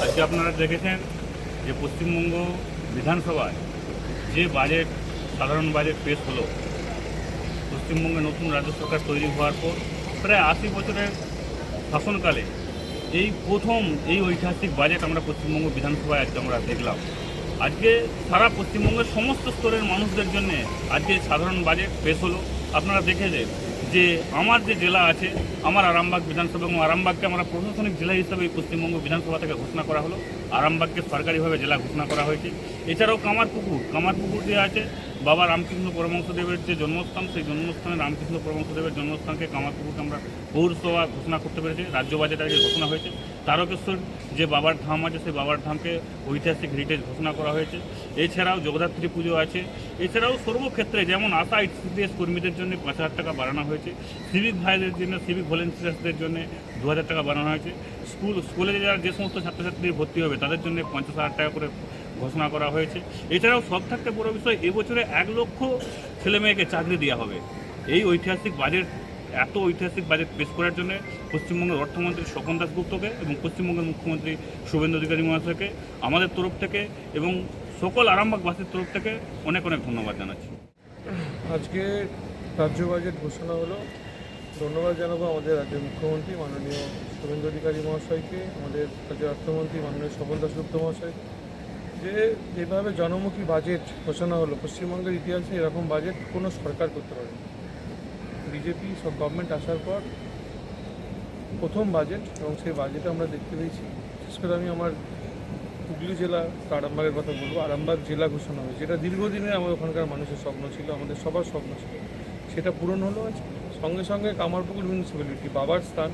আজকে আপনারা দেখেছেন যে পশ্চিমবঙ্গ বিধানসভায় যে বাজেট সাধারণ বাজেট পেশ হলো। পশ্চিমবঙ্গে নতুন রাজ্য সরকার তৈরি হওয়ার পর প্রায় 80 বছরের শাসনকালে এই প্রথম এই ঐতিহাসিক বাজেট আমরা পশ্চিমবঙ্গ বিধানসভায় আজকে আমরা দেখলাম। আজকে সারা পশ্চিমবঙ্গের সমস্ত স্তরের মানুষদের জন্য আজকে সাধারণ বাজেট পেশ হলো। আপনারা দেখেছেন যে আমার যে জেলা আছে, আমার আরামবাগ বিধানসভা, এবং আরামবাগকে আমরা প্রশাসনিক জেলা হিসাবে এই পশ্চিমবঙ্গ বিধানসভা থেকে ঘোষণা করা হলো। আরামবাগকে সরকারিভাবে জেলা ঘোষণা করা হয়েছে। এছাড়াও কামারপুকুর যে আছে বাবা রামকৃষ্ণ পরমহংসদেবের যে জন্মস্থান, সেই জন্মস্থানে রামকৃষ্ণ পরমহংসদেবের জন্মস্থানকে কামারপুকুরকে আমরা পৌরসভা ঘোষণা করতে পেরেছি। রাজ্য বাজেট আগে ঘোষণা হয়েছে। তারকেশ্বর যে বাবার ধাম আছে, সেই বাবার ধামকে ঐতিহাসিক হেরিটেজ ঘোষণা করা হয়েছে। এছাড়াও জগদ্ধাত্রী পুজো আছে। এছাড়াও সর্বক্ষেত্রে যেমন আশা ICDS কর্মীদের জন্য 5,000 টাকা বাড়ানো হয়েছে, সিভিক ভাইদের জন্য, সিভিক ভলেন্টিয়ার্সদের জন্য 2,000 টাকা বাড়ানো হয়েছে। স্কুলে যারা যে সমস্ত ছাত্রছাত্রী ভর্তি হবে তাদের জন্য 50,000 টাকা করে ঘোষণা করা হয়েছে। এছাড়াও সব থাকতে বড় বিষয়, এবছরে 1 লক্ষ ছেলেমেয়েকে চাকরি দেওয়া হবে। এই ঐতিহাসিক বাজেট, এত ঐতিহাসিক বাজেট পেশ করার জন্য পশ্চিমবঙ্গের অর্থমন্ত্রী স্বপন দাশগুপ্তকে এবং পশ্চিমবঙ্গের মুখ্যমন্ত্রী শুভেন্দু অধিকারী মহাশয়কে আমাদের তরফ থেকে এবং সকল আরামবাগবাসীর তরফ থেকে অনেক অনেক ধন্যবাদ জানাচ্ছি। আজকে রাজ্য বাজেট ঘোষণা হলো। ধন্যবাদ জানাবো আমাদের রাজ্যের মুখ্যমন্ত্রী মাননীয় শুভেন্দু অধিকারী মহাশয়কে, আমাদের রাজ্যের অর্থমন্ত্রী মাননীয় স্বপন দাশগুপ্ত মহাশয়কে, যে যেভাবে জনমুখী বাজেট ঘোষণা হলো। পশ্চিমবঙ্গের ইতিহাসে এরকম বাজেট কোনো সরকার করতে পারেনি। বিজেপি সব গভর্নমেন্ট আসার পর প্রথম বাজেট, এবং সেই বাজেটে আমরা দেখতে পেয়েছি, বিশেষ করে আমি আমার হুগলি জেলা আরামবাগের কথা বলবো। আরামবাগ জেলা ঘোষণা হয়েছে, যেটা দীর্ঘদিনে আমার ওখানকার মানুষের স্বপ্ন ছিল, আমাদের সবার স্বপ্ন ছিল, সেটা পূরণ হলো। সঙ্গে সঙ্গে কামারপুকুর মিউনিসিপ্যালিটি, বাবার স্থান,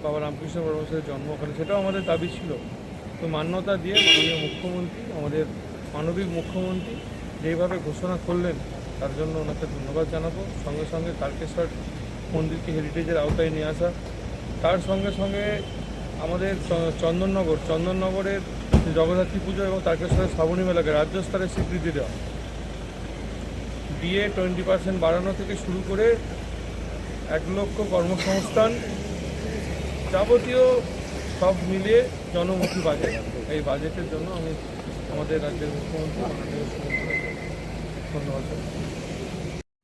বাবা রামকৃষ্ণ পরমহংসের জন্ম ওখানে, সেটাও আমাদের দাবি ছিল। তো মান্যতা দিয়ে মাননীয় মুখ্যমন্ত্রী, আমাদের মানবিক মুখ্যমন্ত্রী যেভাবে ঘোষণা করলেন, তার জন্য ওনাকে ধন্যবাদ জানাবো। সঙ্গে সঙ্গে তারকেশ্বর মন্দিরকে হেরিটেজের আওতায় নিয়ে আসা, তার সঙ্গে সঙ্গে আমাদের চন্দননগরের জগদ্ধাত্রী পুজো এবং তারকেশ্বরের শ্রাবণী মেলাকে রাজ্য স্তরে স্বীকৃতি দেওয়া, DA 20% বাড়ানো থেকে শুরু করে 1 লক্ষ কর্মসংস্থান, যাবতীয় সব মিলিয়ে জনমুখী বাজেট। এই বাজেটের জন্য আমি আমাদের রাজ্যের মুখ্যমন্ত্রী মাননীয় মুখ্যমন্ত্রীকে ধন্যবাদ জানাই।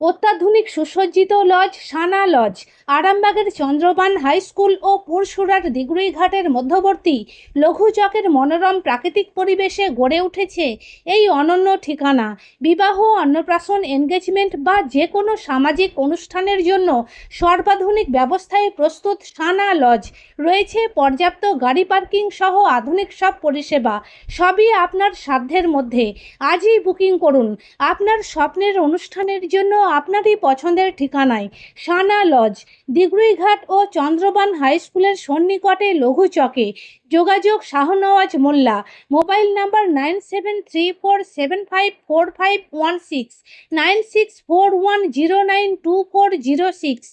অত্যাধুনিক সুসজ্জিত লজ সানা লজ আরামবাগের চন্দ্রবান হাই স্কুল ও পুরসুরার দিগুড়িঘাটের মধ্যবর্তী লঘু চকের মনোরম প্রাকৃতিক পরিবেশে গড়ে উঠেছে এই অনন্য ঠিকানা। বিবাহ, অন্নপ্রাশন, এনগেজমেন্ট বা যে কোনো সামাজিক অনুষ্ঠানের জন্য সর্বাধুনিক ব্যবস্থায় প্রস্তুত সানা লজ। রয়েছে পর্যাপ্ত গাড়ি পার্কিং সহ আধুনিক সব পরিষেবা, সবই আপনার সাধ্যের মধ্যে। আজই বুকিং করুন আপনার স্বপ্নের অনুষ্ঠানের জন্য আপনারই পছন্দের ঠিকানায়। সানা লজ, দিগুড়িঘাট ও চন্দ্রবান হাই স্কুলের সন্নিকটে লঘু চকে। যোগাযোগ শাহনওয়াজ মোল্লা। Mobile number 9734754516, 9641092406।